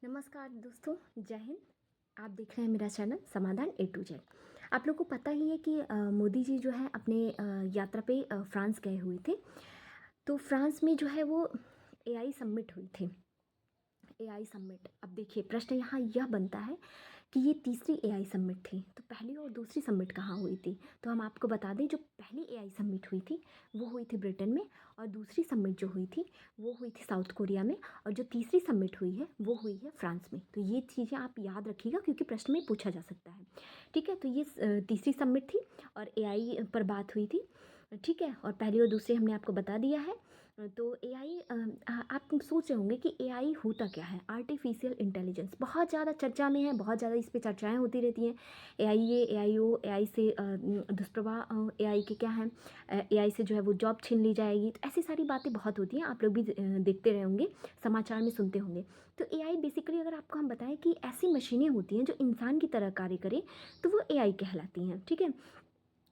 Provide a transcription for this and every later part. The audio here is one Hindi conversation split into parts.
नमस्कार दोस्तों, जय हिंद। आप देख रहे हैं मेरा चैनल समाधान ए टू जेड। आप लोगों को पता ही है कि मोदी जी जो है अपने यात्रा पे फ्रांस गए हुए थे। तो फ्रांस में जो है वो एआई समिट हुई थी। एआई समिट, अब देखिए प्रश्न यहाँ यह बनता है कि ये तीसरी एआई समिट थी, तो पहली और दूसरी समिट कहाँ हुई थी। तो हम आपको बता दें, जो पहली एआई समिट हुई थी वो हुई थी ब्रिटेन में, और दूसरी समिट जो हुई थी वो हुई थी साउथ कोरिया में, और जो तीसरी समिट हुई है वो हुई है फ्रांस में। तो ये चीज़ें आप याद रखिएगा क्योंकि प्रश्न में पूछा जा सकता है। ठीक है, तो ये तीसरी समिट थी और एआई पर बात हुई थी। ठीक है, और पहली और दूसरी हमने आपको बता दिया है। तो एआई, आप सोच रहे होंगे कि एआई होता क्या है। आर्टिफिशियल इंटेलिजेंस बहुत ज़्यादा चर्चा में है, बहुत ज़्यादा इस पे चर्चाएं होती रहती हैं। एआई ये, एआई वो, एआई से दुष्प्रभाव एआई के क्या हैं, एआई से जो है वो जॉब छीन ली जाएगी। तो ऐसी सारी बातें बहुत होती हैं, आप लोग भी देखते रहे होंगे, समाचार में सुनते होंगे। तो एआई बेसिकली अगर आपको हम बताएं कि ऐसी मशीनें होती हैं जो इंसान की तरह कार्य करें, तो वो एआई कहलाती हैं। ठीक है,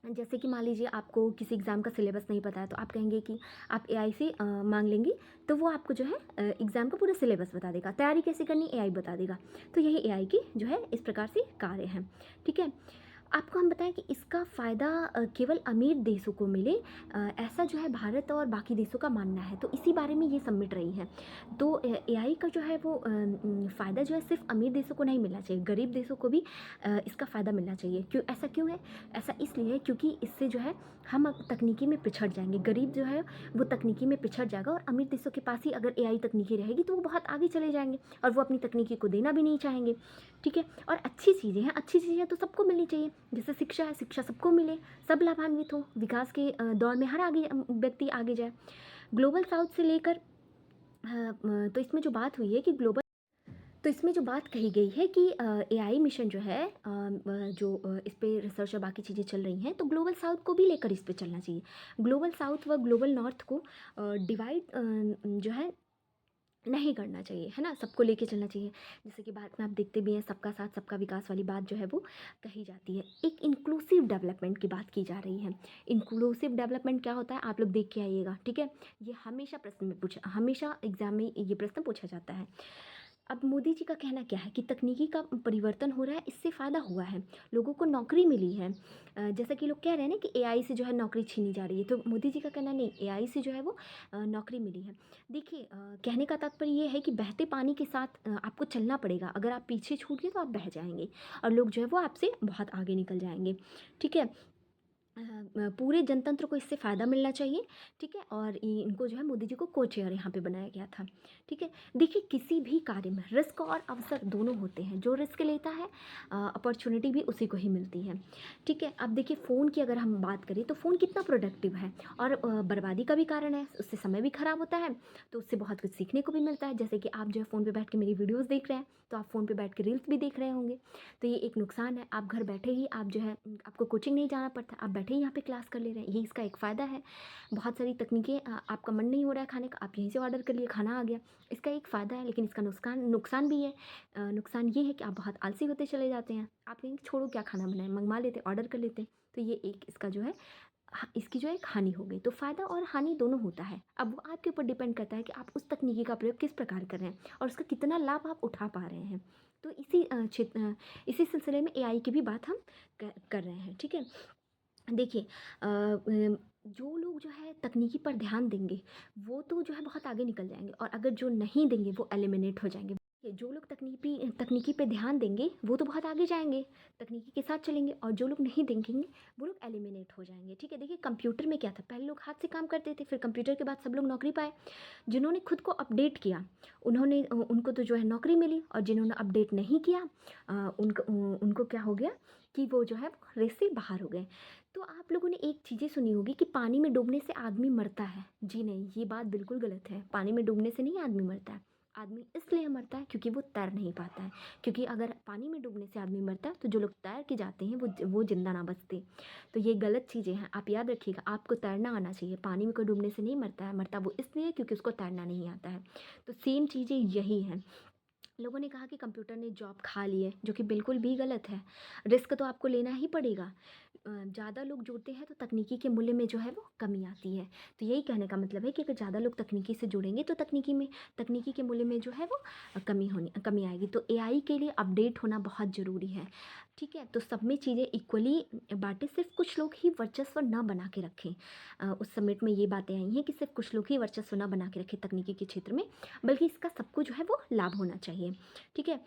जैसे कि मान लीजिए आपको किसी एग्ज़ाम का सिलेबस नहीं पता है, तो आप कहेंगे कि आप एआई से मांग लेंगे, तो वो आपको जो है एग्ज़ाम का पूरा सिलेबस बता देगा। तैयारी कैसे करनी एआई बता देगा। तो यही एआई की जो है इस प्रकार से कार्य हैं। ठीक है, आपको हम बताएं कि इसका फ़ायदा केवल अमीर देशों को मिले, ऐसा जो है भारत और बाकी देशों का मानना है। तो इसी बारे में ये समिट रही है। तो एआई का जो है वो फ़ायदा जो है सिर्फ अमीर देशों को नहीं मिलना चाहिए, गरीब देशों को भी इसका फ़ायदा मिलना चाहिए। क्यों, ऐसा क्यों है? ऐसा इसलिए है क्योंकि इससे जो है हम अब तकनीकी में पिछड़ जाएंगे। गरीब जो है वो तकनीकी में पिछड़ जाएगा, और अमीर देशों के पास ही अगर एआई तकनीकी रहेगी तो वो बहुत आगे चले जाएंगे, और वो अपनी तकनीकी को देना भी नहीं चाहेंगे। ठीक है, और अच्छी चीज़ें हैं, अच्छी चीज़ें तो सबको मिलनी चाहिए। जैसे शिक्षा है, शिक्षा सबको मिले, सब लाभान्वित हो, विकास के दौर में हर आगे व्यक्ति आगे जाए। ग्लोबल साउथ से लेकर तो इसमें जो बात हुई है कि ग्लोबल, तो इसमें जो बात कही गई है कि एआई मिशन जो है, जो इस पे रिसर्च और बाकी चीज़ें चल रही हैं, तो ग्लोबल साउथ को भी लेकर इस पे चलना चाहिए। ग्लोबल साउथ व ग्लोबल नॉर्थ को डिवाइड जो है नहीं करना चाहिए, है ना, सबको लेके चलना चाहिए। जैसे कि भारत में आप देखते भी हैं, सबका साथ सबका विकास वाली बात जो है वो कही जाती है। एक इंक्लूसिव डेवलपमेंट की बात की जा रही है। इंक्लूसिव डेवलपमेंट क्या होता है, आप लोग देख के आइएगा। ठीक है, ये हमेशा प्रश्न में पूछा, हमेशा एग्जाम में ये प्रश्न पूछा जाता है। अब मोदी जी का कहना क्या है कि तकनीकी का परिवर्तन हो रहा है, इससे फ़ायदा हुआ है, लोगों को नौकरी मिली है। जैसा कि लोग कह रहे हैं ना कि एआई से जो है नौकरी छीनी जा रही है, तो मोदी जी का कहना नहीं, एआई से जो है वो नौकरी मिली है। देखिए, कहने का तात्पर्य ये है कि बहते पानी के साथ आपको चलना पड़ेगा। अगर आप पीछे छूट गए तो आप बह जाएंगे, और लोग जो है वो आपसे बहुत आगे निकल जाएंगे। ठीक है, पूरे जनतंत्र को इससे फ़ायदा मिलना चाहिए। ठीक है, और इनको जो है मोदी जी को को चेयर यहाँ पे बनाया गया था। ठीक है, देखिए किसी भी कार्य में रिस्क और अवसर दोनों होते हैं। जो रिस्क लेता है, अपॉर्चुनिटी भी उसी को ही मिलती है। ठीक है, अब देखिए फ़ोन की अगर हम बात करें तो फ़ोन कितना प्रोडक्टिव है, और बर्बादी का भी कारण है, उससे समय भी खराब होता है। तो उससे बहुत कुछ सीखने को भी मिलता है। जैसे कि आप जो है फ़ोन पे बैठ के मेरी वीडियोज़ देख रहे हैं, तो आप फ़ोन पे बैठ के रील्स भी देख रहे होंगे। तो ये एक नुकसान है। आप घर बैठे ही आप जो है, आपको कोचिंग नहीं जाना पड़ता, आप बैठे ही यहाँ पे क्लास कर ले रहे हैं, ये इसका एक फ़ायदा है। बहुत सारी तकनीकें, आपका मन नहीं हो रहा है खाने का, आप यहीं से ऑर्डर कर लिए, खाना आ गया, इसका एक फ़ायदा है। लेकिन इसका नुकसान नुकसान भी है। नुकसान ये है कि आप बहुत आलसी होते चले जाते हैं। आप कहेंगे छोड़ो क्या खाना बनाए, मंगवा लेते, ऑर्डर कर लेते। तो ये एक इसका जो है, इसकी जो है एक हानि हो गई। तो फ़ायदा और हानि दोनों होता है। अब वो आपके ऊपर डिपेंड करता है कि आप उस तकनीकी का प्रयोग किस प्रकार कर रहे हैं, और उसका कितना लाभ आप उठा पा रहे हैं। तो इसी सिलसिले में एआई की भी बात हम कर रहे हैं। ठीक है, देखिए, जो लोग जो है तकनीकी पर ध्यान देंगे वो तो जो है बहुत आगे निकल जाएंगे, और अगर जो नहीं देंगे वो एलिमिनेट हो जाएंगे। ये जो लोग तकनीकी तकनीकी पे ध्यान देंगे वो तो बहुत आगे जाएंगे, तकनीकी के साथ चलेंगे, और जो लोग नहीं देखेंगे वो लोग एलिमिनेट हो जाएंगे। ठीक है, देखिए कंप्यूटर में क्या था, पहले लोग हाथ से काम करते थे, फिर कंप्यूटर के बाद सब लोग नौकरी पाए। जिन्होंने खुद को अपडेट किया उनको तो जो है नौकरी मिली, और जिन्होंने अपडेट नहीं किया, उनको क्या हो गया कि वो जो है रेस से बाहर हो गए। तो आप लोगों ने एक चीज़ें सुनी होगी कि पानी में डूबने से आदमी मरता है। जी नहीं, ये बात बिल्कुल गलत है। पानी में डूबने से नहीं आदमी मरता है। आदमी इसलिए मरता है क्योंकि वो तैर नहीं पाता है। क्योंकि अगर पानी में डूबने से आदमी मरता है, तो जो लोग तैर के जाते हैं वो जिंदा ना बचते। तो ये गलत चीज़ें हैं, आप याद रखिएगा। आपको तैरना आना चाहिए, पानी में कोई डूबने से नहीं मरता है, मरता वो इसलिए क्योंकि उसको तैरना नहीं आता है। तो सेम चीज़ें यही हैं। लोगों ने कहा कि कंप्यूटर ने जॉब खा ली है, जो कि बिल्कुल भी गलत है। रिस्क तो आपको लेना ही पड़ेगा। ज़्यादा लोग जुड़ते हैं तो तकनीकी के मूल्य में जो है वो कमी आती है। तो यही कहने का मतलब है कि अगर ज़्यादा लोग तकनीकी से जुड़ेंगे तो तकनीकी के मूल्य में जो है वो कमी आएगी। तो एआई के लिए अपडेट होना बहुत ज़रूरी है। ठीक है? तो सब में चीज़ें इक्वली बाँटें, सिर्फ़ कुछ लोग ही वर्चस्व ना बना के रखें। उस समिट में ये बातें आई हैं कि सिर्फ़ कुछ लोग ही वर्चस्व ना बना के रखें तकनीकी के क्षेत्र में, बल्कि इसका सबको जो है वो लाभ होना चाहिए। ठीक है?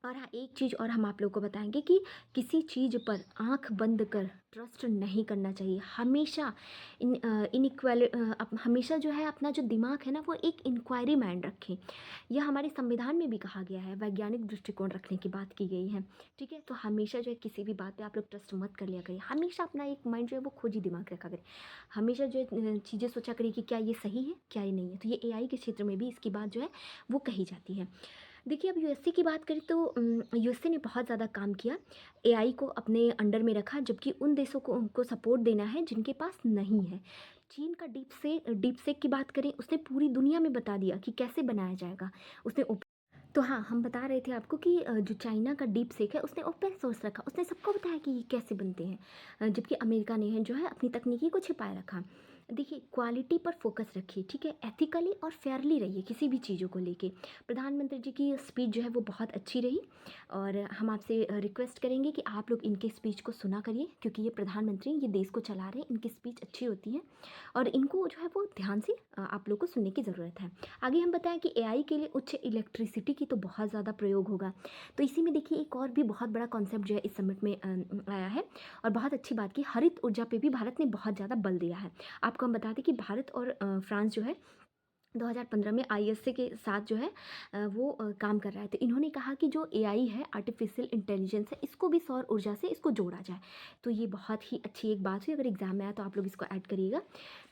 और हाँ, एक चीज़ और हम आप लोगों को बताएँगे कि किसी चीज़ पर आँख बंद कर ट्रस्ट नहीं करना चाहिए। हमेशा हमेशा जो है अपना जो दिमाग है ना वो एक इंक्वायरी माइंड रखें। यह हमारे संविधान में भी कहा गया है, वैज्ञानिक दृष्टिकोण रखने की बात की गई है। ठीक है? तो हमेशा जो है किसी भी बात पे आप लोग ट्रस्ट मत कर लिया करिए। हमेशा अपना एक माइंड जो है वो खोजी दिमाग रखा करें। हमेशा जो है चीज़ें सोचा करिए कि क्या ये सही है, क्या ये नहीं है। तो ये एआई के क्षेत्र में भी इसकी बात जो है वो कही जाती है। देखिए, अब यूएसए की बात करें तो यूएसए ने बहुत ज़्यादा काम किया, एआई को अपने अंडर में रखा, जबकि उन देशों को उनको सपोर्ट देना है जिनके पास नहीं है। चीन का डीप सेक की बात करें, उसने पूरी दुनिया में बता दिया कि कैसे बनाया जाएगा। उसने ओप तो हाँ, हम बता रहे थे आपको कि जो चाइना का डीप सेक है उसने ओपन सोर्स रखा, उसने सबको बताया कि ये कैसे बनते हैं। जबकि अमेरिका ने है जो है अपनी तकनीकी को छिपाए रखा। देखिए, क्वालिटी पर फोकस रखिए, ठीक है? एथिकली और फेयरली रहिए किसी भी चीज़ों को लेके। प्रधानमंत्री जी की स्पीच जो है वो बहुत अच्छी रही, और हम आपसे रिक्वेस्ट करेंगे कि आप लोग इनके स्पीच को सुना करिए, क्योंकि ये प्रधानमंत्री ये देश को चला रहे हैं, इनकी स्पीच अच्छी होती है और इनको जो है वो ध्यान से आप लोग को सुनने की ज़रूरत है। आगे हम बताएं कि एआई के लिए उच्च इलेक्ट्रिसिटी की तो बहुत ज़्यादा प्रयोग होगा। तो इसी में देखिए एक और भी बहुत बड़ा कॉन्सेप्ट जो है इस समिट में आया है, और बहुत अच्छी बात की, हरित ऊर्जा पे भी भारत ने बहुत ज़्यादा बल दिया है। आपको हम बता दें कि भारत और फ्रांस जो है 2015 में आईएसए के साथ जो है वो काम कर रहा है। तो इन्होंने कहा कि जो एआई है, आर्टिफिशियल इंटेलिजेंस है, इसको भी सौर ऊर्जा से इसको जोड़ा जाए। तो ये बहुत ही अच्छी एक बात हुई, अगर एग्जाम में आया तो आप लोग इसको ऐड करिएगा।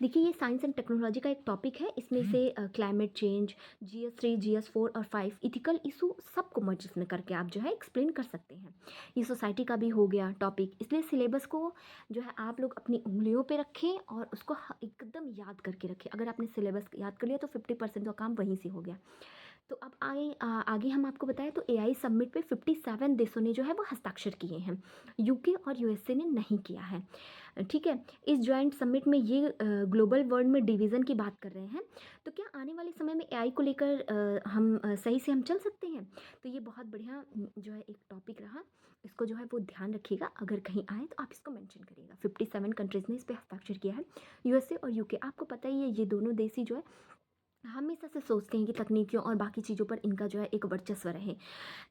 देखिए, ये साइंस एंड टेक्नोलॉजी का एक टॉपिक है, इसमें से क्लाइमेट चेंज, GS3, GS4 और 5 इथिकल इशू सबको मर्ज इसमें करके आप जो है एक्सप्लेन कर सकते हैं। ये सोसाइटी का भी हो गया टॉपिक, इसलिए सिलेबस को जो है आप लोग अपनी उंगलियों पे रखें और उसको एकदम याद करके रखें। अगर आपने सिलेबस याद कर लिया तो 50% का काम वहीं से हो गया। तो अब आगे हम आपको बताएं तो एआई समिट पे 57 देशों ने जो है वो हस्ताक्षर किए हैं, यूके और यूएसए ने नहीं किया है। ठीक है? इस जॉइंट समिट में ये ग्लोबल वर्ल्ड में डिवीज़न की बात कर रहे हैं। तो क्या आने वाले समय में एआई को लेकर हम सही से हम चल सकते हैं? तो ये बहुत बढ़िया जो है एक टॉपिक रहा, इसको जो है वो ध्यान रखिएगा, अगर कहीं आए तो आप इसको मेंशन करिएगा। 57 कंट्रीज़ ने इस पे हस्ताक्षर किया है, यूएसए और यूके। आपको पता ही है ये दोनों देश ही जो है हमेशा से सोचते हैं कि तकनीकियों और बाकी चीज़ों पर इनका जो है एक वर्चस्व रहे।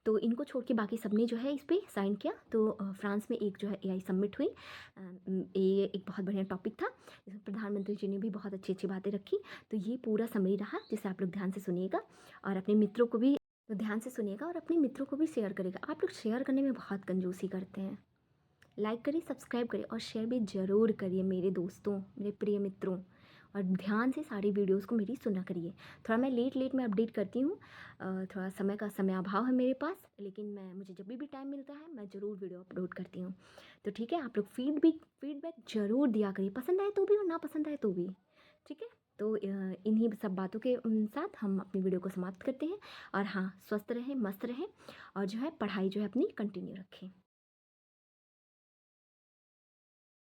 तो इनको छोड़ के बाकी सबने जो है इस पे साइन किया। तो फ्रांस में एक जो है एआई समिट हुई। ये एक बहुत बढ़िया टॉपिक था, जिसमें प्रधानमंत्री जी ने भी बहुत अच्छी बातें रखी। तो ये पूरा समरी रहा, जिसे आप लोग ध्यान से सुनिएगा और अपने मित्रों को भी ध्यान से सुनिएगा और अपने मित्रों को भी शेयर करिएगा। आप लोग शेयर करने में बहुत कंजूसी करते हैं। लाइक करिए, सब्सक्राइब करिए और शेयर भी ज़रूर करिए मेरे दोस्तों, मेरे प्रिय मित्रों, और ध्यान से सारी वीडियोस को मेरी सुना करिए। थोड़ा मैं लेट में अपडेट करती हूँ, थोड़ा समय अभाव है मेरे पास, लेकिन मुझे जब भी टाइम मिलता है मैं ज़रूर वीडियो अपलोड करती हूँ। तो ठीक है, आप लोग फीडबैक ज़रूर दिया करिए, पसंद आए तो भी और ना पसंद आए तो भी। ठीक है? तो इन्हीं सब बातों के साथ हम अपनी वीडियो को समाप्त करते हैं। और हाँ, स्वस्थ रहें, मस्त रहें और जो है पढ़ाई जो है अपनी कंटिन्यू रखें।